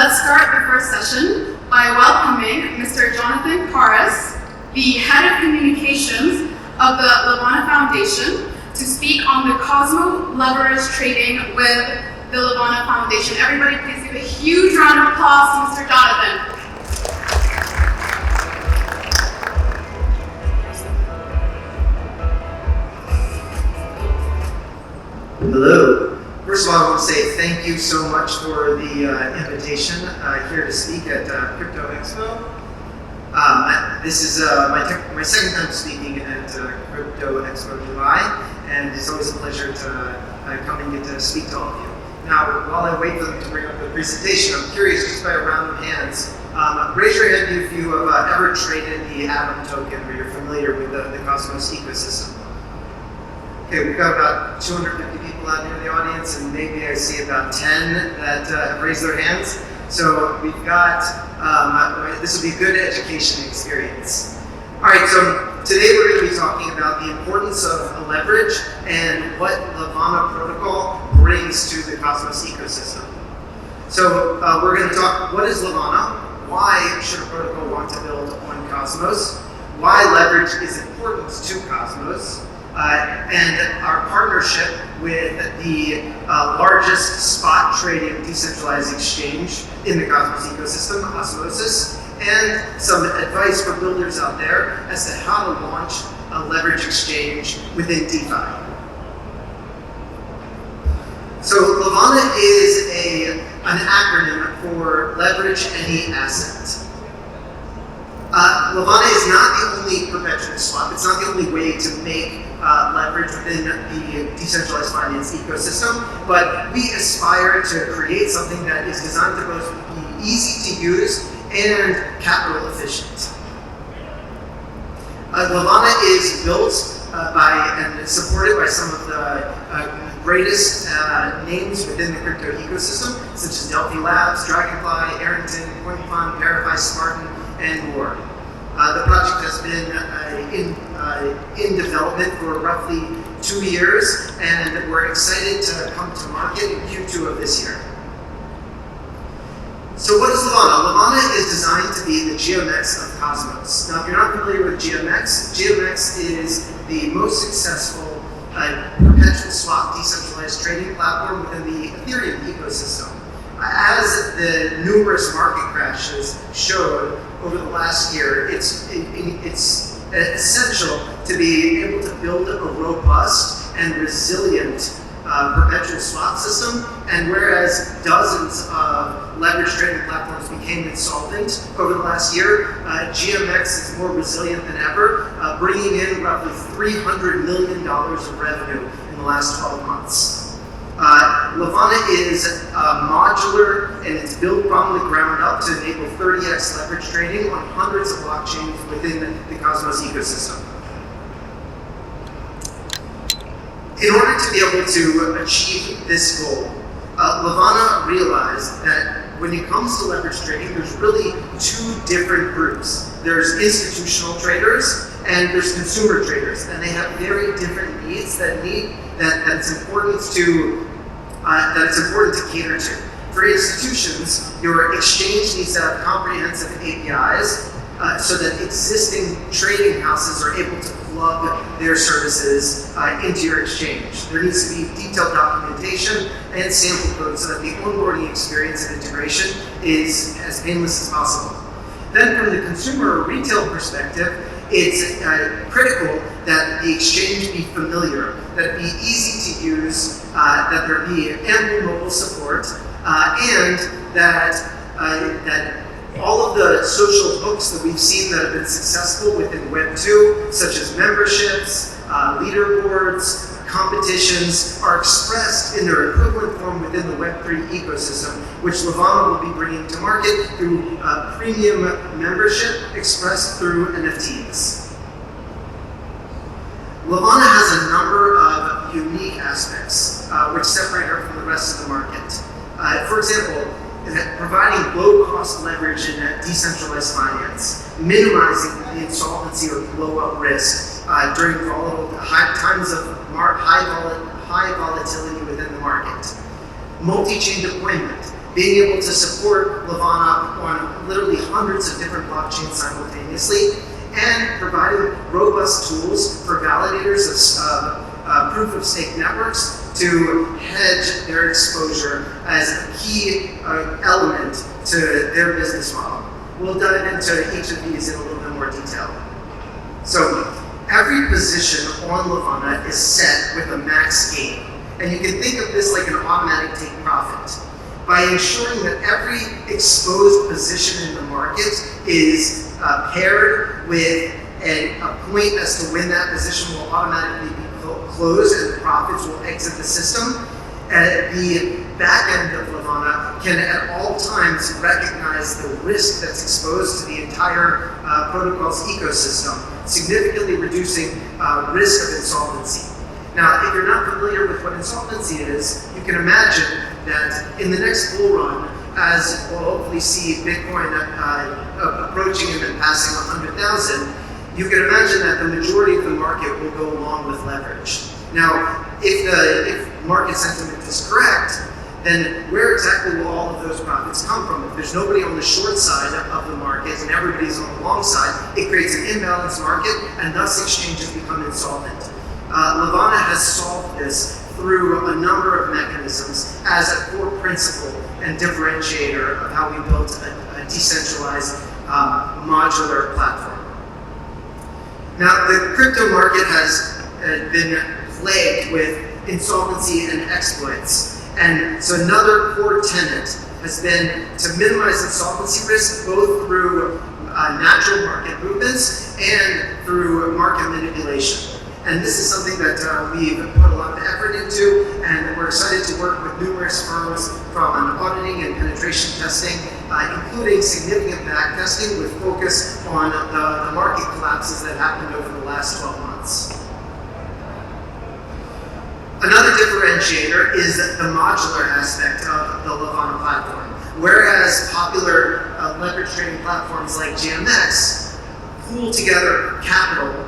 Let's start the first session by welcoming Mr. Jonathan Caras, the Head of Communications of the Levana Foundation, to speak on the Cosmo leverage trading with the Levana Foundation. Everybody please give a huge round of applause to Mr. Jonathan. Hello. First of all, I want to say thank you so much for the invitation here to speak at Crypto Expo. This is my second time speaking at Crypto Expo July, and it's always a pleasure to come and get to speak to all of you. Now, while I wait for them to bring up the presentation, I'm curious, just by a round of hands, raise your hand if you have ever traded the Atom token or you're familiar with the Cosmos ecosystem. Okay, we've got about 250 people out here in the audience, and maybe I see about 10 that have raised their hands. So we've got, this will be a good education experience. All right, so today we're going to be talking about the importance of leverage and what Levana protocol brings to the Cosmos ecosystem. So we're going to talk, what is Levana? Why should a protocol want to build on Cosmos? Why leverage is important to Cosmos? And our partnership with the largest spot trading decentralized exchange in the Cosmos ecosystem, Osmosis, and some advice for builders out there as to how to launch a leverage exchange within DeFi. So Levana is an acronym for leverage any asset. Levana is not the only perpetual swap. It's not the only way to make leverage within the decentralized finance ecosystem, but we aspire to create something that is designed to both be easy to use and capital efficient. Levana is built by and supported by some of the greatest names within the crypto ecosystem, such as Delphi Labs, Dragonfly, Arrington, Verify, Spartan, and more. The project has been in development for roughly 2 years, and we're excited to come to market in Q2 of this year. So what is Levana? Levana is designed to be the GMX of Cosmos. Now, if you're not familiar with GMX, GMX is the most successful perpetual swap decentralized trading platform within the Ethereum ecosystem. As the numerous market crashes showed over the last year, it's essential to be able to build a robust and resilient perpetual swap system. And whereas dozens of leverage trading platforms became insolvent over the last year, GMX is more resilient than ever, bringing in roughly $300 million of revenue in the last 12 months. Levana is modular, and it's built from the ground up to enable 30x leverage trading on hundreds of blockchains within the Cosmos ecosystem. In order to be able to achieve this goal, Levana realized that when it comes to leverage trading, there's really two different groups. There's institutional traders and there's consumer traders, and they have very different needs that it's important to cater to. For institutions, your exchange needs to have comprehensive APIs so that existing trading houses are able to plug their services into your exchange. There needs to be detailed documentation and sample code so that the onboarding experience and integration is as painless as possible. Then from the consumer or retail perspective, it's critical that the exchange be familiar, that it be easy to use, that there be ample mobile support, and that all of the social hooks that we've seen that have been successful within Web 2, such as memberships, leaderboards, competitions, are expressed in their equivalent form within the Web 3 ecosystem, which Levana will be bringing to market through premium membership expressed through NFTs. Levana has a number of unique aspects which separate her from the rest of the market. For example, providing low-cost leverage in decentralized finance, minimizing the insolvency or blow-up risk during times of high volatility within the market. Multi-chain deployment, being able to support Levana on literally hundreds of different blockchains simultaneously, and providing robust tools for validators of proof-of-stake networks to hedge their exposure as a key element to their business model. We'll dive into each of these in a little bit more detail. So every position on Levana is set with a max gain. And you can think of this like an automatic take profit. By ensuring that every exposed position in the market is paired with a point as to when that position will automatically be closed and the profits will exit the system, the back end of Levana can at all times recognize the risk that's exposed to the entire protocol's ecosystem, significantly reducing risk of insolvency. Now, if you're not familiar with what insolvency is, you can imagine that in the next bull run, as we'll hopefully see Bitcoin approaching and then passing 100,000, you can imagine that the majority of the market will go along with leverage. Now, if market sentiment is correct, then where exactly will all of those profits come from? If there's nobody on the short side of the market and everybody's on the long side, it creates an imbalanced market and thus exchanges become insolvent. Levana has solved this through a number of mechanisms as a core principle and differentiator of how we built a decentralized modular platform. Now, the crypto market has been plagued with insolvency and exploits. And so another core tenet has been to minimize insolvency risk both through natural market movements and through market manipulation. And this is something that we've put a lot of effort into, and we're excited to work with numerous firms from auditing and penetration testing, including significant back testing with focus on the market collapses that happened over the last 12 months. Another differentiator is the modular aspect of the Levana platform. Whereas popular leverage trading platforms like GMX pool together capital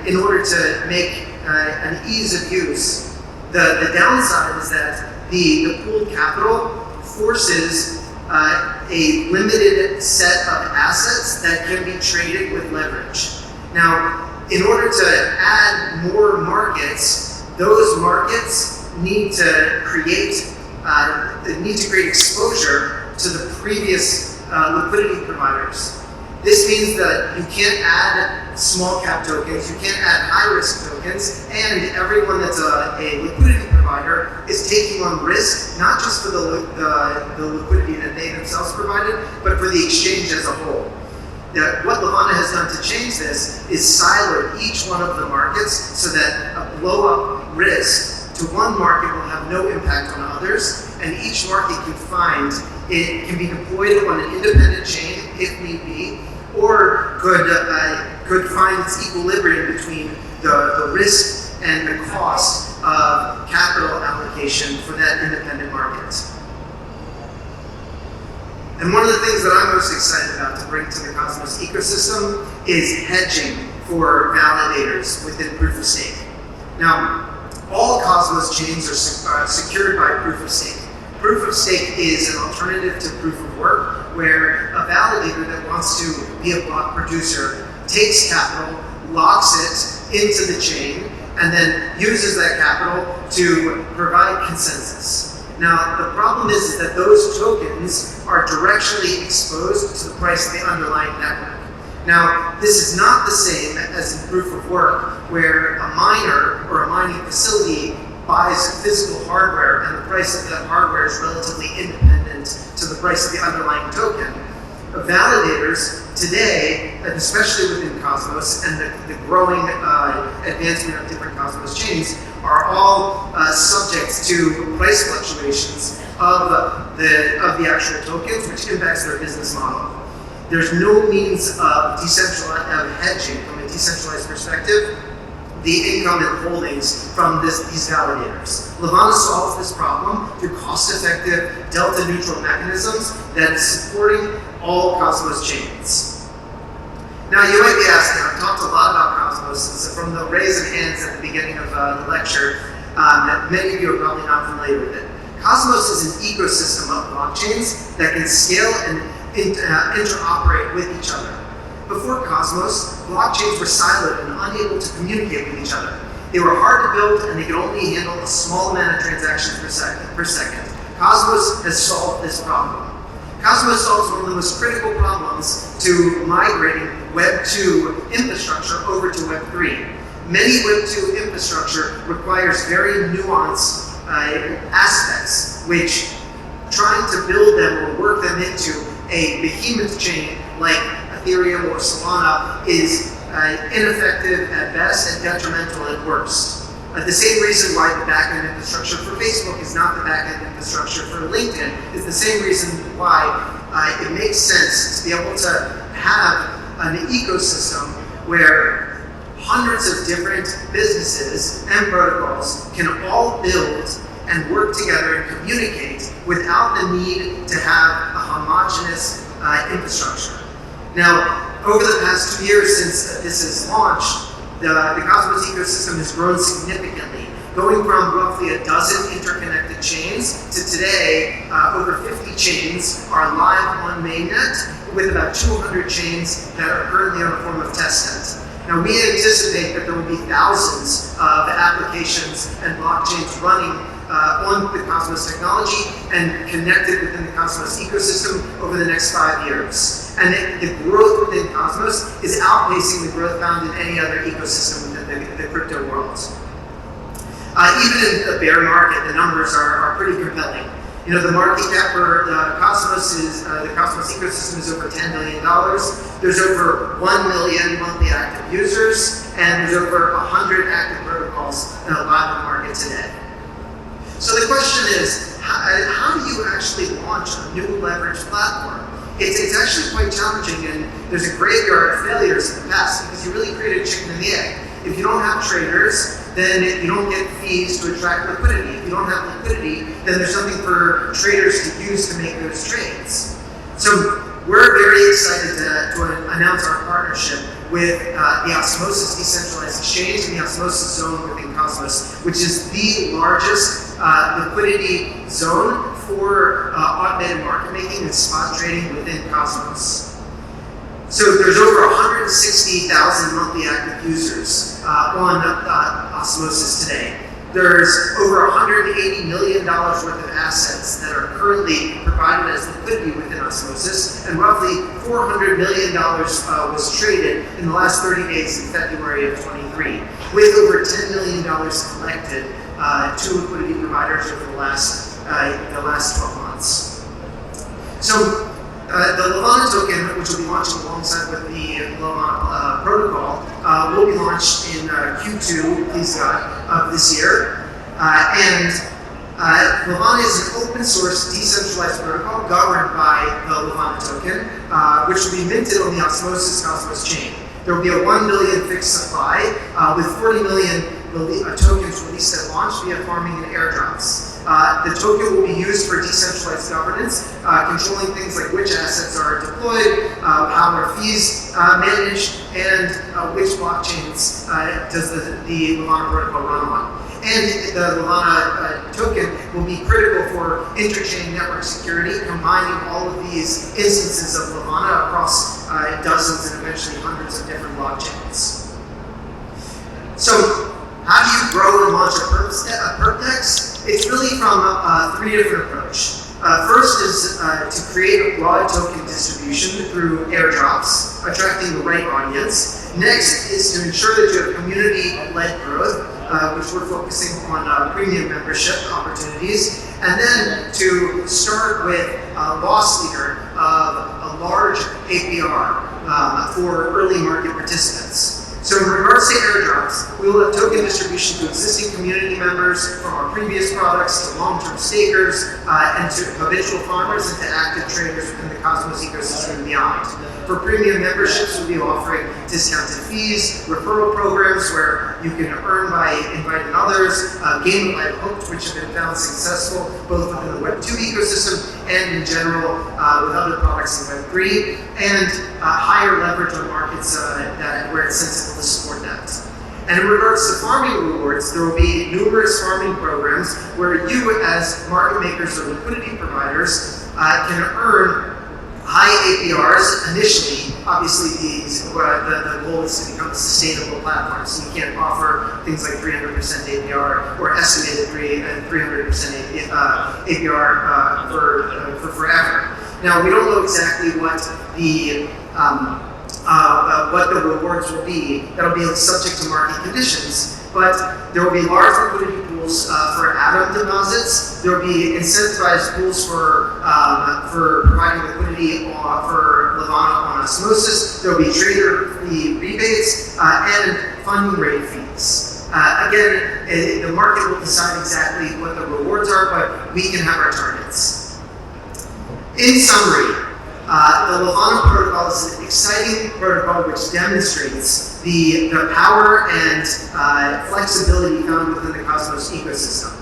in order to make an ease of use, the downside is that the pooled capital forces a limited set of assets that can be traded with leverage. Now, in order to add more markets, those markets need to create exposure to the previous liquidity providers. This means that you can't add small cap tokens, you can't add high risk tokens, and everyone that's a liquidity provider is taking on risk, not just for the liquidity that they themselves provided, but for the exchange as a whole. Now, what Levana has done to change this is silo each one of the markets so that a blow up risk to one market will have no impact on others, and each market it can be deployed on an independent chain if need be, or could find its equilibrium between the risk and the cost of capital allocation for that independent market. And one of the things that I'm most excited about to bring to the Cosmos ecosystem is hedging for validators within proof of stake. Now, all Cosmos chains are secured by proof of stake. Proof of stake is an alternative to proof of work, where a validator that wants to be a block producer takes capital, locks it into the chain, and then uses that capital to provide consensus. Now, the problem is that those tokens are directionally exposed to the price of the underlying network. Now, this is not the same as in proof of work, where a miner or a mining facility buys physical hardware and the price of that hardware is relatively independent to the price of the underlying token. Validators today, and especially within Cosmos and the growing advancement of different Cosmos chains, are all subject to price fluctuations of the actual tokens, which impacts their business model. There's no means of hedging from a decentralized perspective the income and holdings from these validators. Levana solves this problem through cost-effective, delta-neutral mechanisms that is supporting all Cosmos chains. Now, you might be asking, I've talked a lot about Cosmos, so from the raise of hands at the beginning of the lecture, that many of you are probably not familiar with it. Cosmos is an ecosystem of blockchains that can scale and interoperate with each other. Before Cosmos, blockchains were siloed and unable to communicate with each other. They were hard to build and they could only handle a small amount of transactions per second. Cosmos has solved this problem. Cosmos solves one of the most critical problems to migrating Web 2 infrastructure over to Web 3. Many Web 2 infrastructure requires very nuanced aspects, which trying to build them or work them into a behemoth chain like Ethereum or Solana is ineffective at best and detrimental at worst. The same reason why the backend infrastructure for Facebook is not the backend infrastructure for LinkedIn is the same reason why it makes sense to be able to have an ecosystem where hundreds of different businesses and protocols can all build and work together and communicate without the need to have a homogeneous infrastructure. Now, over the past 2 years since this is launched, the Cosmos ecosystem has grown significantly, going from roughly a dozen interconnected chains to today, over 50 chains are live on mainnet, with about 200 chains that are currently on a form of testnet. Now, we anticipate that there will be thousands of applications and blockchains running on the Cosmos technology and connected within the Cosmos ecosystem over the next 5 years. And the growth within Cosmos is outpacing the growth found in any other ecosystem within the crypto world. Even in the bear market, the numbers are pretty compelling. You know, the market cap for the Cosmos ecosystem is over $10 billion. There's over 1 million monthly active users, and there's over 100 active protocols live on the market today. So the question is, how do you actually launch a new leverage platform? It's actually quite challenging, and there's a graveyard of failures in the past because you really create a chicken and the egg. If you don't have traders, then you don't get fees to attract liquidity. If you don't have liquidity, then there's something for traders to use to make those trades. So we're very excited to announce our partnership with the Osmosis Decentralized Exchange and the Osmosis Zone within Cosmos, which is the largest liquidity zone for automated market making and spot trading within Cosmos. So there's over 160,000 monthly active users on Osmosis today. There's over $180 million worth of assets that are currently provided as liquidity within Osmosis, and roughly $400 million was traded in the last 30 days in February of 23, with over $10 million collected to liquidity providers over the last 12 months. So the Levana token, which will be launching alongside with the Levana protocol, will be launched in Q2, please God, of this year. Levana is an open source decentralized protocol governed by the Levana token, which will be minted on the Osmosis Cosmos chain. There will be a 1 million fixed supply, with 40 million tokens released at launch via farming and airdrops. The token will be used for decentralized governance, controlling things like which assets are deployed, how are fees managed, and which blockchains does the Levana protocol run on. And the Levana token will be critical for interchain network security, combining all of these instances of Levana across dozens and eventually hundreds of different blockchains. So, how do you grow and launch a perp DEX? It's really from three different approaches. First is to create a broad token distribution through airdrops, attracting the right audience. Next is to ensure that you have community-led growth, which we're focusing on premium membership opportunities. And then to start with a loss leader of a large APR for early market participants. So in regards to airdrops, we will have token distribution to existing community members from our previous products to long-term stakers and to habitual farmers and to active traders within the Cosmos ecosystem and beyond. For premium memberships, we'll be offering discounted fees, referral programs where you can earn by inviting others, gamified hooks which have been found successful both within the Web 2 ecosystem and in general with other products in Web 3, and higher leverage on markets where it's sensible to support that. And in regards to farming rewards, there will be numerous farming programs where you as market makers or liquidity providers can earn high APRs initially. Obviously, the goal is to become a sustainable platform, so you can't offer things like 300% APR or estimated 300% APR for forever. Now, we don't know exactly what the rewards will be. That'll be subject to market conditions, but there will be large liquidity pools for atom deposits. There will be incentivized pools for providing liquidity for Levana on osmosis. There will be trader fee rebates and funding rate fees. Again, the market will decide exactly what the rewards are, but we can have our targets. In summary, the Levana protocol is an exciting protocol which demonstrates the power and flexibility found within the Cosmos ecosystem.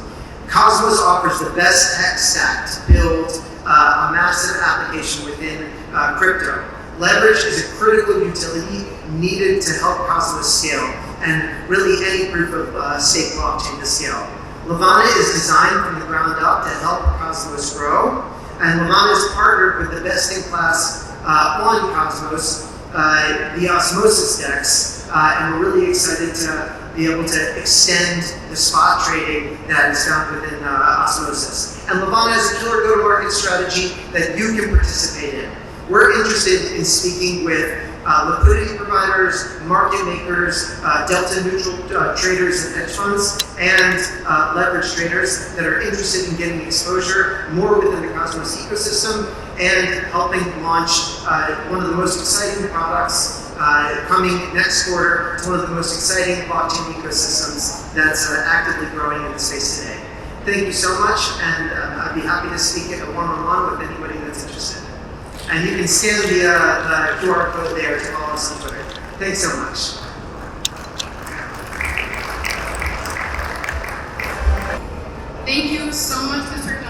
Cosmos offers the best tech stack to build a massive application within crypto. Leverage is a critical utility needed to help Cosmos scale, and really any proof of stake blockchain to scale. Levana is designed from the ground up to help Cosmos grow, and Levana is partnered with the best-in-class on Cosmos, the Osmosis DEX, and we're really excited to be able to extend the spot trading that is found within Osmosis. And Levana has a killer go-to-market strategy that you can participate in. We're interested in speaking with liquidity providers, market makers, delta neutral traders and hedge funds, and leverage traders that are interested in getting exposure more within the Cosmos ecosystem and helping launch one of the most exciting products coming next quarter. It's one of the most exciting blockchain ecosystems that's actively growing in the space today. Thank you so much, and I'd be happy to speak at a one-on-one with anybody that's interested. And you can scan the QR code there to follow us on Twitter. Thanks so much. Thank you so much, Mr.